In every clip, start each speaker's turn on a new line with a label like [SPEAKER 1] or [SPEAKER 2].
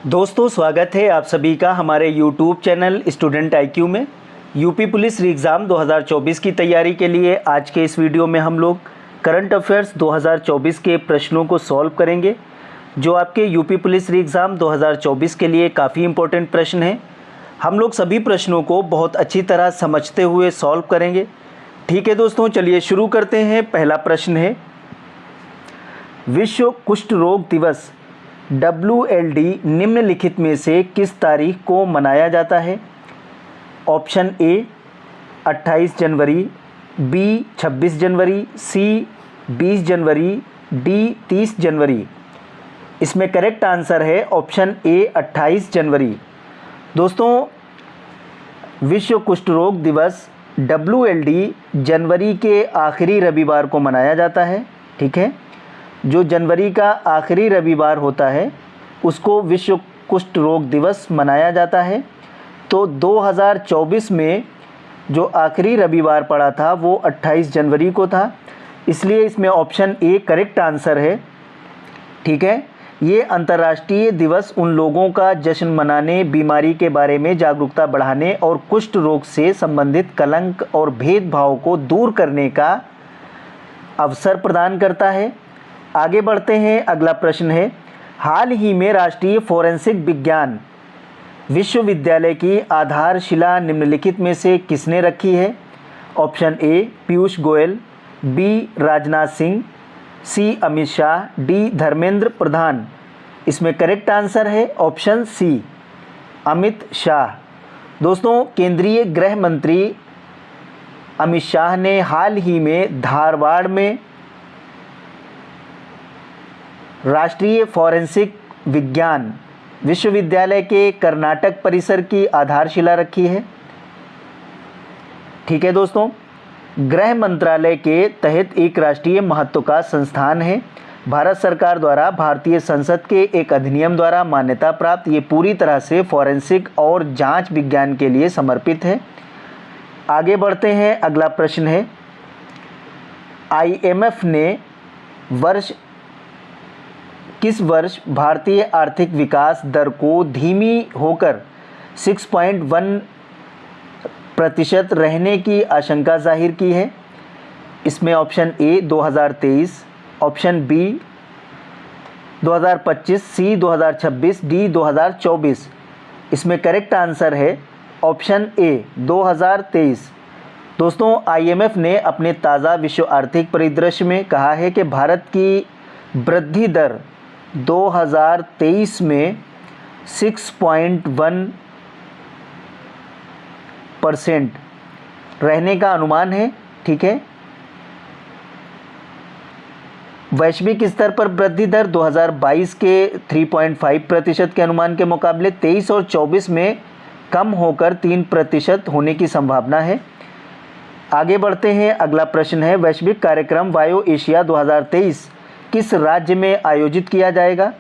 [SPEAKER 1] दोस्तों, स्वागत है आप सभी का हमारे YouTube चैनल स्टूडेंट IQ में। यूपी पुलिस री एग्ज़ाम 2024 की तैयारी के लिए आज के इस वीडियो में हम लोग करंट अफेयर्स 2024 के प्रश्नों को सॉल्व करेंगे, जो आपके यूपी पुलिस री एग्ज़ाम 2024 के लिए काफ़ी इम्पोर्टेंट प्रश्न हैं। हम लोग सभी प्रश्नों को बहुत अच्छी तरह समझते हुए सॉल्व करेंगे। ठीक है दोस्तों, चलिए शुरू करते हैं। पहला प्रश्न है, विश्व कुष्ठ रोग दिवस WLD निम्नलिखित में से किस तारीख को मनाया जाता है? ऑप्शन ए 28 जनवरी, बी 26 जनवरी, सी 20 जनवरी, डी 30 जनवरी। इसमें करेक्ट आंसर है ऑप्शन ए 28 जनवरी। दोस्तों, विश्व कुष्ठ रोग दिवस WLD जनवरी के आखिरी रविवार को मनाया जाता है। ठीक है, जो जनवरी का आखिरी रविवार होता है उसको विश्व कुष्ठ रोग दिवस मनाया जाता है। तो 2024 में जो आखिरी रविवार पड़ा था वो 28 जनवरी को था, इसलिए इसमें ऑप्शन ए करेक्ट आंसर है। ठीक है, ये अंतर्राष्ट्रीय दिवस उन लोगों का जश्न मनाने, बीमारी के बारे में जागरूकता बढ़ाने और कुष्ठ रोग से संबंधित कलंक और भेदभाव को दूर करने का अवसर प्रदान करता है। आगे बढ़ते हैं। अगला प्रश्न है, हाल ही में राष्ट्रीय फोरेंसिक विज्ञान विश्वविद्यालय की आधारशिला निम्नलिखित में से किसने रखी है? Option A Piyush Goyal, B Rajnath Singh, C Amit Shah, D Dharmendra Pradhan. इसमें करेक्ट आंसर है ऑप्शन सी अमित शाह। दोस्तों, केंद्रीय गृह मंत्री अमित शाह ने हाल ही में धारवाड़ में राष्ट्रीय फोरेंसिक विज्ञान विश्वविद्यालय के कर्नाटक परिसर की आधारशिला रखी है। ठीक है दोस्तों, गृह मंत्रालय के तहत एक राष्ट्रीय महत्व का संस्थान है। भारत सरकार द्वारा भारतीय संसद के एक अधिनियम द्वारा मान्यता प्राप्त ये पूरी तरह से फोरेंसिक और जांच विज्ञान के लिए समर्पित है। आगे बढ़ते हैं। अगला प्रश्न है, IMF ने किस वर्ष भारतीय आर्थिक विकास दर को धीमी होकर 6.1% रहने की आशंका जाहिर की है? इसमें option A 2023, option B 2025, C 2026, D 2024। इसमें करेक्ट आंसर है ऑप्शन ए 2023। दोस्तों, IMF ने अपने ताज़ा विश्व आर्थिक परिदृश्य में कहा है कि भारत की वृद्धि दर 2023 में 6.1% रहने का अनुमान है। ठीक है, वैश्विक स्तर पर वृद्धि दर 2022 के 3.5% के अनुमान के मुकाबले 23 और 24 में कम होकर 3% होने की संभावना है। आगे बढ़ते हैं। अगला प्रश्न है, वैश्विक कार्यक्रम वायो एशिया 2023 किस राज्य में आयोजित किया जाएगा?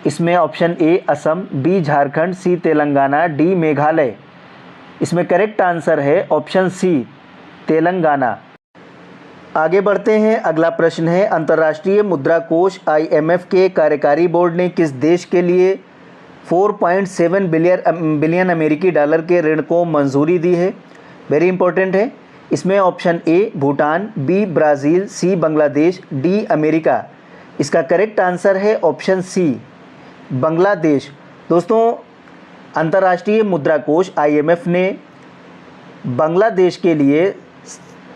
[SPEAKER 1] इसमें option A Assam, B Jharkhand, C Telangana, D Meghalaya. इसमें करेक्ट आंसर है ऑप्शन सी तेलंगाना। आगे बढ़ते हैं। अगला प्रश्न है, अंतर्राष्ट्रीय मुद्रा कोष IMF के कार्यकारी बोर्ड ने किस देश के लिए 4.7 बिलियन अमेरिकी डॉलर के ऋण को मंजूरी दी है? वेरी इंपॉर्टेंट है। इसमें option A Bhutan, B Brazil, C Bangladesh, D America. इसका करेक्ट आंसर है ऑप्शन सी बांग्लादेश। दोस्तों, अंतर्राष्ट्रीय मुद्रा कोष IMF ने बांग्लादेश के लिए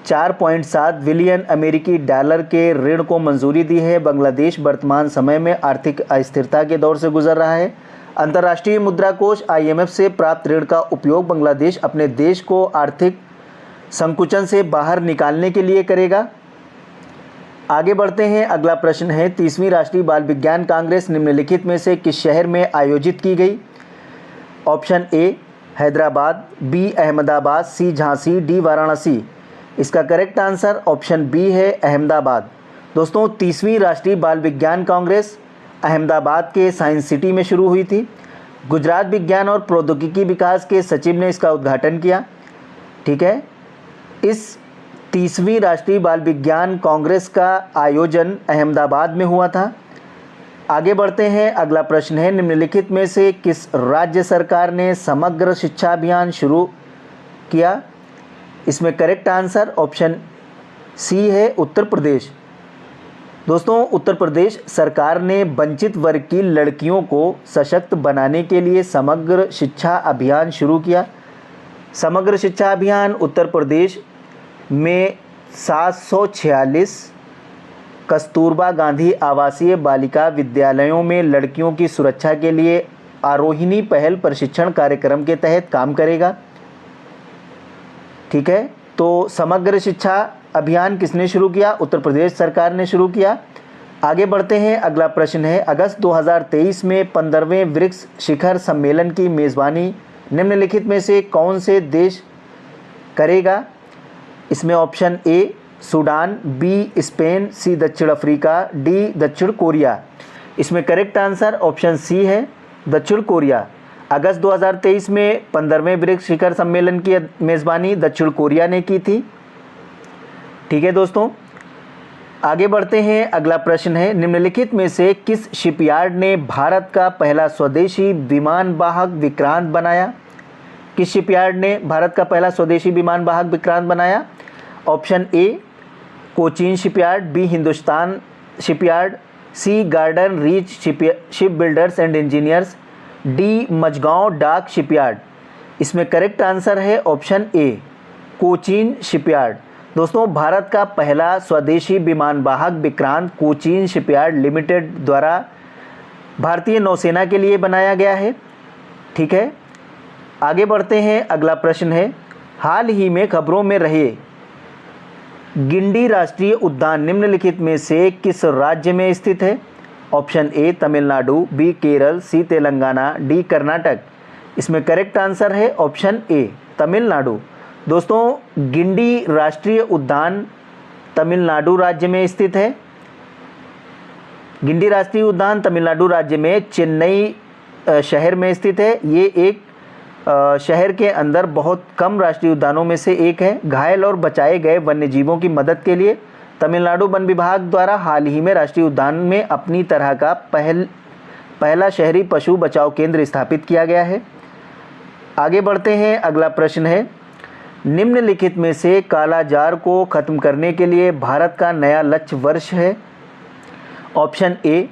[SPEAKER 1] 4.7 बिलियन अमेरिकी डॉलर के ऋण को मंजूरी दी है। बांग्लादेश वर्तमान समय में आर्थिक अस्थिरता के दौर से गुजर रहा है। अंतर्राष्ट्रीय मुद्रा कोष IMF से प्राप्त ऋण का उपयोग बांग्लादेश अपने देश को आर्थिक संकुचन से बाहर निकालने के लिए करेगा। आगे बढ़ते हैं। अगला प्रश्न है, 30वीं राष्ट्रीय बाल विज्ञान कांग्रेस निम्नलिखित में से किस शहर में आयोजित की गई? Option A Hyderabad, B Ahmedabad, C Jhansi, D Varanasi. इसका करेक्ट आंसर ऑप्शन बी है अहमदाबाद। दोस्तों, 30वीं राष्ट्रीय बाल विज्ञान कांग्रेस अहमदाबाद के साइंस सिटी में शुरू हुई थी। गुजरात विज्ञान और प्रौद्योगिकी विकास के सचिव ने इसका उद्घाटन किया। ठीक है, इस 30वीं राष्ट्रीय बाल विज्ञान कांग्रेस का आयोजन अहमदाबाद में हुआ था। आगे बढ़ते हैं, अगला प्रश्न है, निम्नलिखित में से किस राज्य सरकार ने समग्र शिक्षा अभियान शुरू किया? इसमें करेक्ट आंसर ऑप्शन सी है, उत्तर प्रदेश। दोस्तों, उत्तर प्रदेश सरकार ने वंचित वर्ग की लड़कियों को सशक्त बनाने के लिए समग्र शिक्षा अभियान शुरू किया। समग्र शिक्षा अभियान उत्तर प्रदेश में 746 कस्तूरबा गांधी आवासीय बालिका विद्यालयों में लड़कियों की सुरक्षा के लिए आरोहिणी पहल प्रशिक्षण कार्यक्रम के तहत काम करेगा। ठीक है, तो समग्र शिक्षा अभियान किसने शुरू किया? उत्तर प्रदेश सरकार ने शुरू किया। आगे बढ़ते हैं, अगला प्रश्न है, अगस्त 2023 में 15वें ब्रिक्स शिखर सम्मेलन की मेज़बानी निम्नलिखित में से कौन से देश करेगा? इसमें option A Sudan, B Spain, C दक्षिण अफ्रीका, डी दक्षिण कोरिया। इसमें करेक्ट आंसर ऑप्शन सी है, दक्षिण कोरिया। अगस्त 2023 में 15वें ब्रिक्स शिखर सम्मेलन की मेज़बानी दक्षिण कोरिया ने की थी। ठीक है दोस्तों, आगे बढ़ते हैं, अगला प्रश्न है, निम्नलिखित में से किस शिपयार्ड ने भारत का पहला स्वदेशी विमान वाहक विक्रांत बनाया? किस शिपयार्ड ने भारत का पहला स्वदेशी विमान वाहक विक्रांत बनाया? Option A Cochin shipyard, B Hindustan shipyard, C garden reach ship builders and engineers, D Mazagon dock shipyard. इसमें करेक्ट आंसर है ऑप्शन ए कोचीन शिपयार्ड। दोस्तों, भारत का पहला स्वदेशी विमान वाहक विक्रांत कोचीन शिपयार्ड लिमिटेड द्वारा भारतीय नौसेना के लिए बनाया गया है। ठीक है, आगे बढ़ते हैं, अगला प्रश्न है, हाल ही में खबरों में रहे गिंडी राष्ट्रीय उद्यान निम्नलिखित में से किस राज्य में स्थित है? Option A Tamil Nadu, B Kerala, C Telangana, D Karnataka. इसमें करेक्ट आंसर है ऑप्शन ए तमिलनाडु। दोस्तों, गिंडी राष्ट्रीय उद्यान तमिलनाडु राज्य में स्थित है। गिंडी राष्ट्रीय उद्यान तमिलनाडु राज्य में चेन्नई शहर में स्थित है। ये एक शहर के अंदर बहुत कम राष्ट्रीय उद्यानों में से एक है। घायल और बचाए गए वन्यजीवों की मदद के लिए तमिलनाडु वन विभाग द्वारा हाल ही में राष्ट्रीय उद्यान में अपनी तरह का पहला शहरी पशु बचाव केंद्र स्थापित किया गया है। आगे बढ़ते हैं, अगला प्रश्न है, निम्नलिखित में से कालाजार को खत्म करने के लिए भारत का नया लक्ष्य वर्ष है? Option A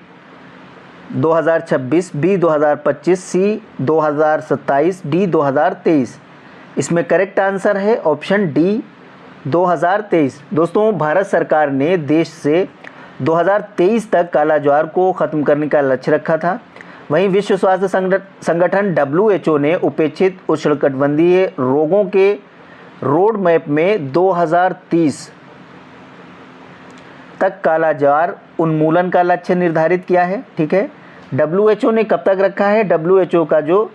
[SPEAKER 1] 2026, B 2025, C 2027, D 2023। इसमें करेक्ट आंसर है ऑप्शन डी 2023। दोस्तों, भारत सरकार ने देश से 2023 तक कालाजार को ख़त्म करने का लक्ष्य रखा था। वहीं विश्व स्वास्थ्य संगठन WHO ने उपेक्षित उष्णकटिबंधीय रोगों के रोड मैप में 2030 तक कालाजार उन्मूलन का लक्ष्य निर्धारित किया है। ठीक है, WHO ने कब तक रखा है? WHO का जो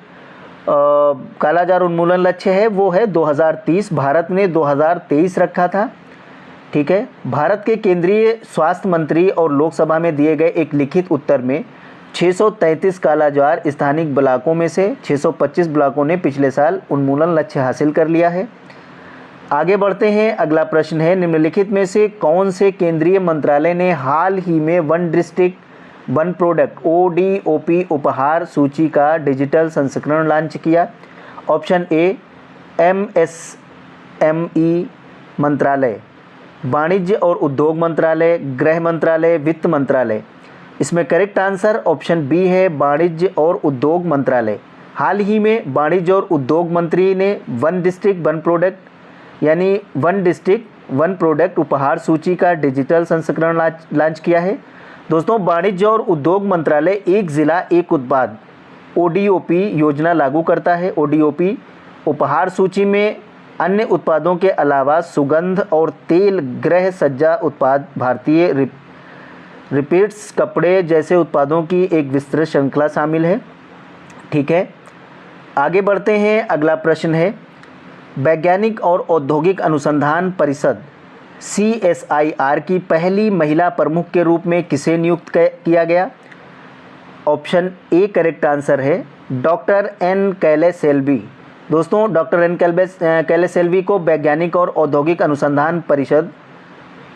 [SPEAKER 1] कालाजार उन्मूलन लक्ष्य है वो है 2030। भारत ने 2023 रखा था। ठीक है, भारत के केंद्रीय स्वास्थ्य मंत्री और लोकसभा में दिए गए एक लिखित उत्तर में 633 कालाजार स्थानिक ब्लॉकों में से 625 ब्लॉकों ने पिछले साल उन्मूलन लक्ष्य हासिल कर लिया है। आगे बढ़ते हैं, अगला प्रश्न है, निम्नलिखित में से कौन से केंद्रीय मंत्रालय ने हाल ही में one district one product ODOP उपहार सूची का डिजिटल संस्करण लॉन्च किया? ऑप्शन ए MSME मंत्रालय, वाणिज्य और उद्योग मंत्रालय, गृह मंत्रालय, वित्त मंत्रालय। इसमें करेक्ट आंसर ऑप्शन बी है वाणिज्य और उद्योग मंत्रालय। हाल ही में वाणिज्य और उद्योग मंत्री ने वन डिस्ट्रिक्ट वन प्रोडक्ट यानी वन डिस्ट्रिक्ट वन प्रोडक्ट उपहार सूची का डिजिटल संस्करण लॉन्च किया है। दोस्तों, वाणिज्य और उद्योग मंत्रालय एक ज़िला एक उत्पाद ODOP योजना लागू करता है। ODOP उपहार सूची में अन्य उत्पादों के अलावा सुगंध और तेल गृह सज्जा उत्पाद, भारतीय रिपीट्स कपड़े जैसे उत्पादों की एक विस्तृत श्रृंखला शामिल है। ठीक है, आगे बढ़ते हैं, अगला प्रश्न है, वैज्ञानिक और औद्योगिक अनुसंधान परिषद CSIR की पहली महिला प्रमुख के रूप में किसे नियुक्त किया गया? ऑप्शन ए करेक्ट आंसर है डॉक्टर N कैले सेल्वी। दोस्तों, डॉक्टर N कैले सेल्वी को वैज्ञानिक और औद्योगिक अनुसंधान परिषद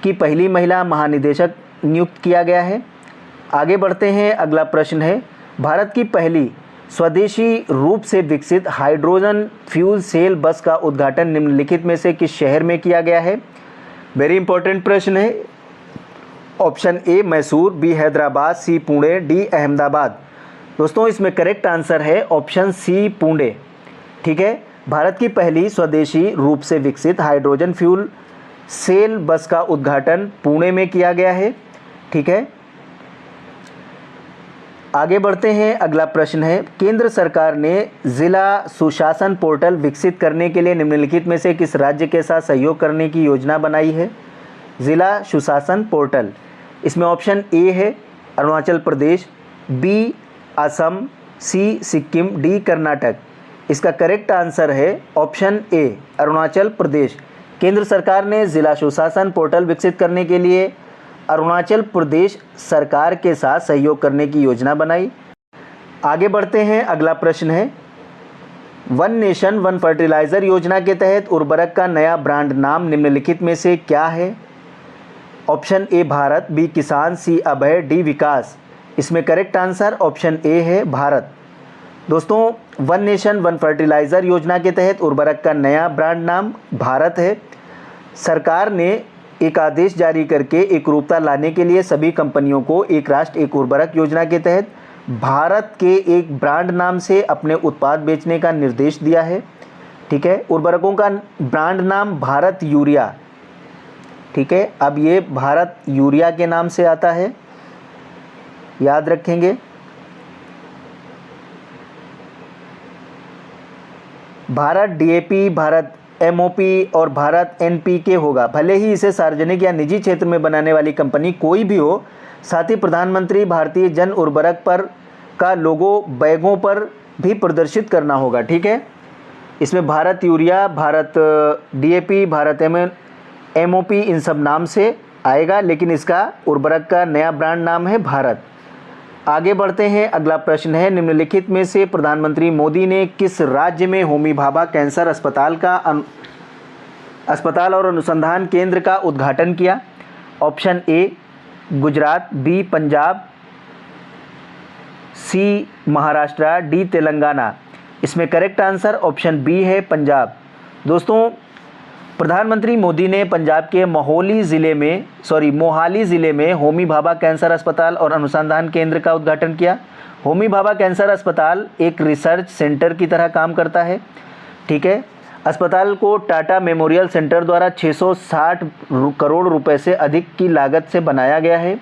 [SPEAKER 1] की पहली महिला महानिदेशक नियुक्त किया गया है। आगे बढ़ते हैं, अगला प्रश्न है, भारत की पहली स्वदेशी रूप से विकसित हाइड्रोजन फ्यूल सेल बस का उद्घाटन निम्नलिखित में से किस शहर में किया गया है? वेरी इंपॉर्टेंट प्रश्न है। Option A Mysore, B Hyderabad, C Pune, D Ahmedabad. दोस्तों इसमें करेक्ट आंसर है ऑप्शन सी पुणे। ठीक है, भारत की पहली स्वदेशी रूप से विकसित हाइड्रोजन फ्यूल सेल बस का उद्घाटन पुणे में किया गया है। ठीक है, आगे बढ़ते हैं, अगला प्रश्न है, केंद्र सरकार ने जिला सुशासन पोर्टल विकसित करने के लिए निम्नलिखित में से किस राज्य के साथ सहयोग करने की योजना बनाई है? जिला सुशासन पोर्टल, इसमें ऑप्शन ए है अरुणाचल प्रदेश, बी असम, सी सिक्किम, डी कर्नाटक। इसका करेक्ट आंसर है ऑप्शन ए अरुणाचल प्रदेश। केंद्र सरकार ने जिला सुशासन पोर्टल विकसित करने के लिए अरुणाचल प्रदेश सरकार के साथ सहयोग करने की योजना बनाई। आगे बढ़ते हैं, अगला प्रश्न है, वन नेशन वन फर्टिलाइज़र योजना के तहत उर्वरक का नया ब्रांड नाम निम्नलिखित में से क्या है? ऑप्शन ए भारत, बी किसान, सी अभय, डी विकास। इसमें करेक्ट आंसर ऑप्शन ए है भारत। दोस्तों वन नेशन वन फर्टिलाइज़र योजना के तहत उर्वरक का नया ब्रांड नाम भारत है। सरकार ने एक आदेश जारी करके एकरूपता लाने के लिए सभी कंपनियों को एक राष्ट्र एक उर्वरक योजना के तहत भारत के एक ब्रांड नाम से अपने उत्पाद बेचने का निर्देश दिया है। ठीक है, उर्वरकों का ब्रांड नाम भारत यूरिया। ठीक है, अब ये भारत यूरिया के नाम से आता है, याद रखेंगे। भारत डीएपी, भारत एमओपी और भारत एनपीके होगा। भले ही इसे सार्वजनिक या निजी क्षेत्र में बनाने वाली कंपनी कोई भी हो, साथ ही प्रधानमंत्री भारतीय जन उर्वरक पर का लोगो बैगों पर भी प्रदर्शित करना होगा। ठीक है, इसमें Bharat urea, Bharat DAP, Bharat MOP इन सब नाम से आएगा, लेकिन इसका उर्वरक का नया ब्रांड नाम है भारत। आगे बढ़ते हैं, अगला प्रश्न है, निम्नलिखित में से प्रधानमंत्री मोदी ने किस राज्य में होमी भाभा कैंसर अस्पताल और अनुसंधान केंद्र का उद्घाटन किया? Option A Gujarat, B Punjab, C Maharashtra, D Telangana. इसमें करेक्ट आंसर ऑप्शन बी है पंजाब। दोस्तों प्रधानमंत्री मोदी ने पंजाब के मोहाली ज़िले में होमी भाभा कैंसर अस्पताल और अनुसंधान केंद्र का उद्घाटन किया। होमी भाभा कैंसर अस्पताल एक रिसर्च सेंटर की तरह काम करता है। ठीक है, अस्पताल को टाटा मेमोरियल सेंटर द्वारा 660 करोड़ रुपए से अधिक की लागत से बनाया गया है।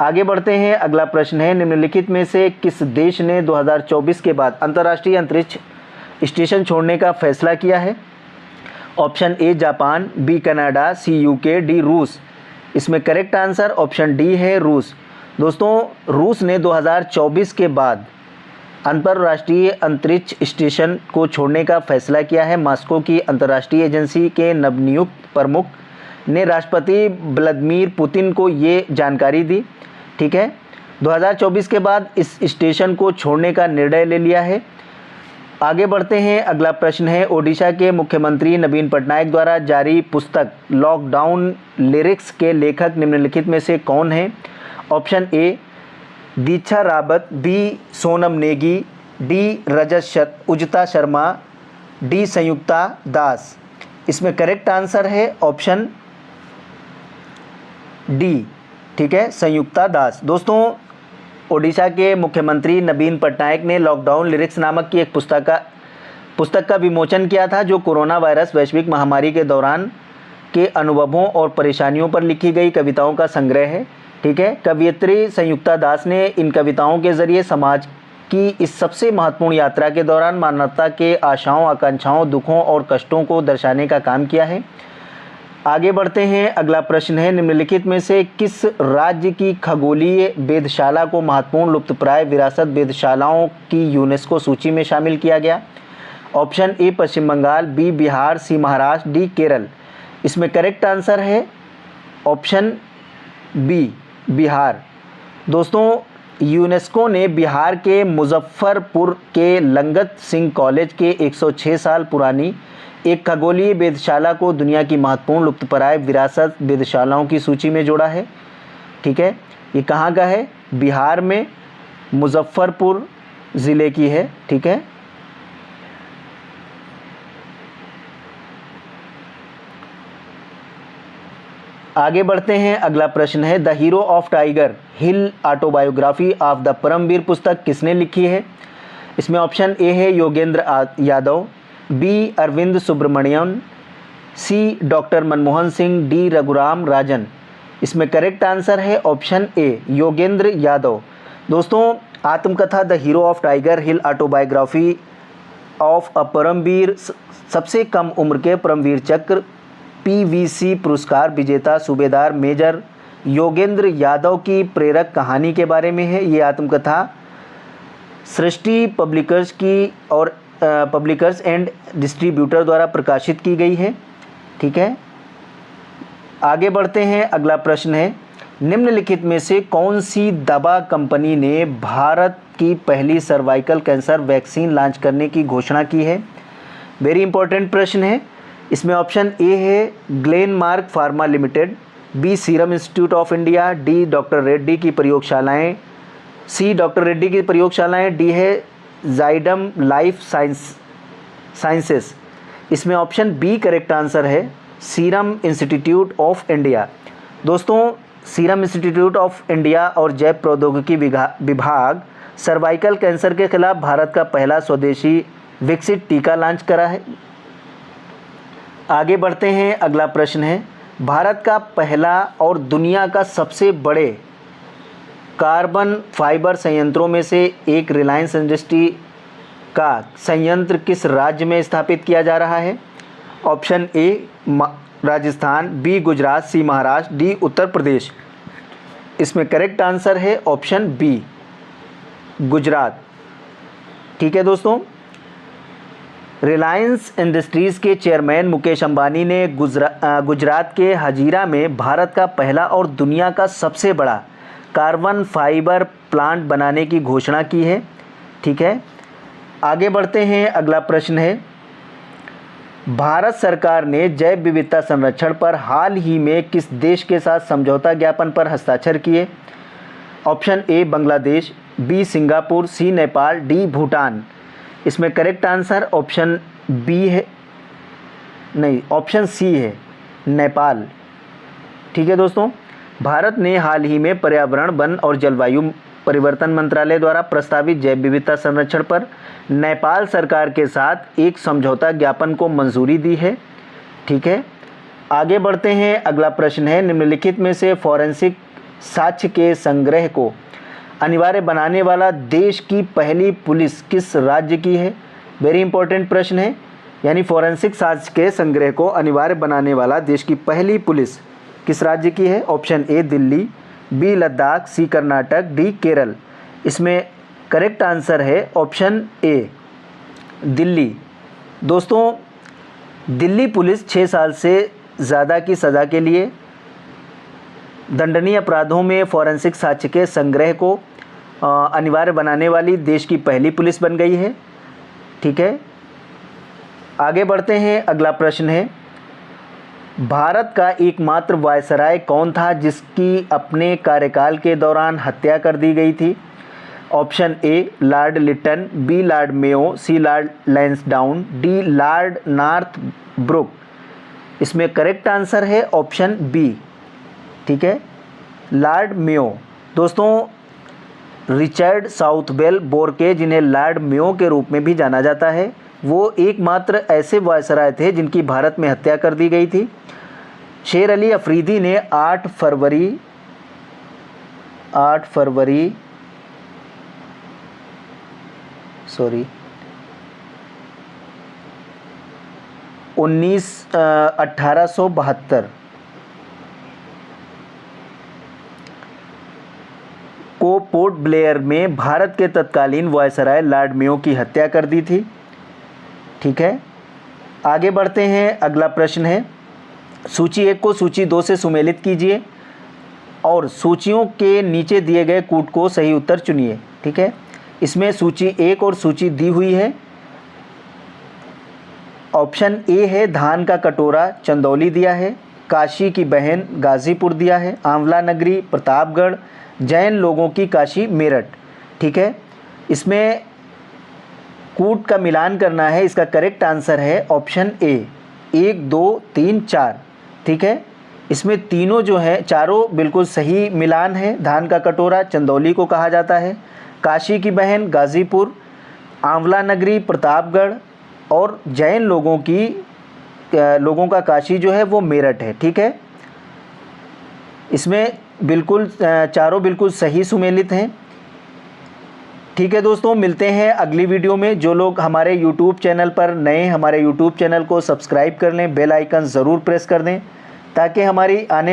[SPEAKER 1] आगे बढ़ते हैं, अगला प्रश्न है, निम्नलिखित में से किस देश ने 2024 के बाद अंतर्राष्ट्रीय अंतरिक्ष स्टेशन छोड़ने का फैसला किया है? Option A Japan, B Canada, C UK, D रूस। इसमें करेक्ट आंसर ऑप्शन डी है रूस। दोस्तों रूस ने 2024 के बाद अंतर्राष्ट्रीय अंतरिक्ष स्टेशन को छोड़ने का फैसला किया है। मॉस्को की अंतर्राष्ट्रीय एजेंसी के नवनियुक्त प्रमुख ने राष्ट्रपति व्लादिमीर पुतिन को ये जानकारी दी। ठीक है, 2024 के बाद इस स्टेशन को छोड़ने का निर्णय ले लिया है। आगे बढ़ते हैं, अगला प्रश्न है, ओडिशा के मुख्यमंत्री नवीन पटनायक द्वारा जारी पुस्तक लॉकडाउन लिरिक्स के लेखक निम्नलिखित में से कौन है? Option A Diksha Rawat, B Sonam Negi, D उजता शर्मा, डी संयुक्ता दास। इसमें करेक्ट आंसर है ऑप्शन डी। ठीक है, संयुक्ता दास। दोस्तों ओडिशा के मुख्यमंत्री नवीन पटनायक ने लॉकडाउन लिरिक्स नामक की एक पुस्तक का विमोचन किया था, जो कोरोना वायरस वैश्विक महामारी के दौरान के अनुभवों और परेशानियों पर लिखी गई कविताओं का संग्रह है। ठीक है, कवयित्री संयुक्ता दास ने इन कविताओं के जरिए समाज की इस सबसे महत्वपूर्ण यात्रा के दौरान मानवता के आशाओं, आकांक्षाओं, दुखों और कष्टों को दर्शाने का काम किया है। आगे बढ़ते हैं, अगला प्रश्न है, निम्नलिखित में से किस राज्य की खगोलीय वेधशाला को महत्वपूर्ण लुप्तप्राय विरासत वेधशालाओं की यूनेस्को सूची में शामिल किया गया? Option A Paschim Bengal, B Bihar, C Maharashtra, D Kerala. इसमें करेक्ट आंसर है ऑप्शन बी बिहार। दोस्तों यूनेस्को ने बिहार के मुजफ्फरपुर के लंगत सिंह कॉलेज के 106 साल पुरानी एक खगोलीय वेधशाला को दुनिया की महत्वपूर्ण लुप्तप्राय विरासत वेधशालाओं की सूची में जोड़ा है। ठीक है, ये कहाँ का है? बिहार में मुजफ्फरपुर ज़िले की है। ठीक है, आगे बढ़ते हैं। अगला प्रश्न है, the hero of Tiger Hill autobiography of the Paramvir पुस्तक किसने लिखी है? इसमें ऑप्शन ए है Yogendra Yadav, B Arvind Subramanian, C doctor Manmohan Singh, D Raghuram Rajan. इसमें करेक्ट आंसर है ऑप्शन ए योगेंद्र यादव। दोस्तों, आत्मकथा the hero of Tiger Hill autobiography of a Paramvir सबसे कम उम्र के परमवीर चक्र पीवीसी पुरस्कार विजेता सूबेदार मेजर योगेंद्र यादव की प्रेरक कहानी के बारे में है। ये आत्मकथा सृष्टि पब्लिकर्स की और पब्लिकर्स एंड डिस्ट्रीब्यूटर द्वारा प्रकाशित की गई है। ठीक है, आगे बढ़ते हैं। अगला प्रश्न है, निम्नलिखित में से कौन सी दवा कंपनी ने भारत की पहली सर्वाइकल कैंसर वैक्सीन लॉन्च करने की घोषणा की है? वेरी इंपॉर्टेंट प्रश्न है। इसमें ऑप्शन ए है Glenmark pharma limited, B Serum Institute of India, D doctor Reddy की प्रयोगशालाएं, सी डॉक्टर रेड्डी की प्रयोगशालाएं, डी है जाइडम लाइफ साइंसेस। इसमें ऑप्शन बी करेक्ट आंसर है सीरम इंस्टीट्यूट ऑफ इंडिया। दोस्तों, सीरम इंस्टीट्यूट ऑफ इंडिया और जैव प्रौद्योगिकी विभाग सर्वाइकल कैंसर के खिलाफ भारत का पहला स्वदेशी विकसित टीका लॉन्च करा है। आगे बढ़ते हैं। अगला प्रश्न है, भारत का पहला और दुनिया का सबसे बड़े कार्बन फाइबर संयंत्रों में से एक रिलायंस इंडस्ट्री का संयंत्र किस राज्य में स्थापित किया जा रहा है? Option A Rajasthan, B Gujarat, C Maharashtra, D Uttar Pradesh. इसमें करेक्ट आंसर है ऑप्शन बी गुजरात। ठीक है दोस्तों, रिलायंस इंडस्ट्रीज़ के चेयरमैन मुकेश अंबानी ने गुजरात के हजीरा में भारत का पहला और दुनिया का सबसे बड़ा कार्बन फाइबर प्लांट बनाने की घोषणा की है। ठीक है, आगे बढ़ते हैं। अगला प्रश्न है, भारत सरकार ने जैव विविधता संरक्षण पर हाल ही में किस देश के साथ समझौता ज्ञापन पर हस्ताक्षर किए? Option A Bangladesh, B Singapore, C Nepal, D Bhutan. इसमें करेक्ट आंसर ऑप्शन बी है, नहीं ऑप्शन सी है नेपाल। ठीक है दोस्तों, भारत ने हाल ही में पर्यावरण, वन और जलवायु परिवर्तन मंत्रालय द्वारा प्रस्तावित जैव विविधता संरक्षण पर नेपाल सरकार के साथ एक समझौता ज्ञापन को मंजूरी दी है। ठीक है, आगे बढ़ते हैं। अगला प्रश्न है, निम्नलिखित में से फॉरेंसिक साक्ष्य के संग्रह को अनिवार्य बनाने वाला देश की पहली पुलिस किस राज्य की है? वेरी इंपॉर्टेंट प्रश्न है। यानी फॉरेंसिक साक्ष्य के संग्रह को अनिवार्य बनाने वाला देश की पहली पुलिस किस राज्य की है? Option A Delhi, B Ladakh, C Karnataka, D Kerala. इसमें करेक्ट आंसर है ऑप्शन ए दिल्ली। दोस्तों, दिल्ली पुलिस 6 साल से ज़्यादा की सज़ा के लिए दंडनीय अपराधों में फॉरेंसिक साक्ष्य के संग्रह को अनिवार्य बनाने वाली देश की पहली पुलिस बन गई है। ठीक है, आगे बढ़ते हैं। अगला प्रश्न है, भारत का एकमात्र वायसराय कौन था जिसकी अपने कार्यकाल के दौरान हत्या कर दी गई थी? Option A Lord Lytton, B Lord Mayo, C Lord Lansdowne, D Lord Northbrook. इसमें करेक्ट आंसर है ऑप्शन बी। ठीक है, लॉर्ड मेयो। दोस्तों, रिचर्ड साउथवेल बोरके, जिन्हें लॉर्ड मेयो के रूप में भी जाना जाता है, वो एकमात्र ऐसे वायसराय थे जिनकी भारत में हत्या कर दी गई थी। शेर अली अफरीदी ने 8 फरवरी 1872 को पोर्ट ब्लेयर में भारत के तत्कालीन वायसराय लॉर्ड मेयो की हत्या कर दी थी। ठीक है, आगे बढ़ते हैं। अगला प्रश्न है, सूची 1 को सूची 2 से सुमेलित कीजिए और सूचियों के नीचे दिए गए कूट को सही उत्तर चुनिए। ठीक है, इसमें सूची 1 और सूची दी हुई है। ऑप्शन ए है धान का कटोरा चंदौली दिया है, काशी की बहन गाजीपुर दिया है, आंवला नगरी प्रतापगढ़, जैन लोगों की काशी मेरठ। ठीक है, इसमें कूट का मिलान करना है। इसका करेक्ट आंसर है ऑप्शन ए, 1 2 3 4। ठीक है, इसमें तीनों जो है चारों बिल्कुल सही मिलान है। धान का कटोरा चंदौली को कहा जाता है, काशी की बहन गाज़ीपुर, आंवला नगरी प्रतापगढ़ और जैन लोगों का काशी जो है वो मेरठ है। ठीक है, इसमें बिल्कुल चारों बिल्कुल सही सुमेलित हैं। ठीक है दोस्तों, मिलते हैं अगली वीडियो में। जो लोग हमारे YouTube चैनल पर नए, हमारे YouTube चैनल को सब्सक्राइब कर लें, बेल आइकन ज़रूर प्रेस कर दें ताकि हमारी आने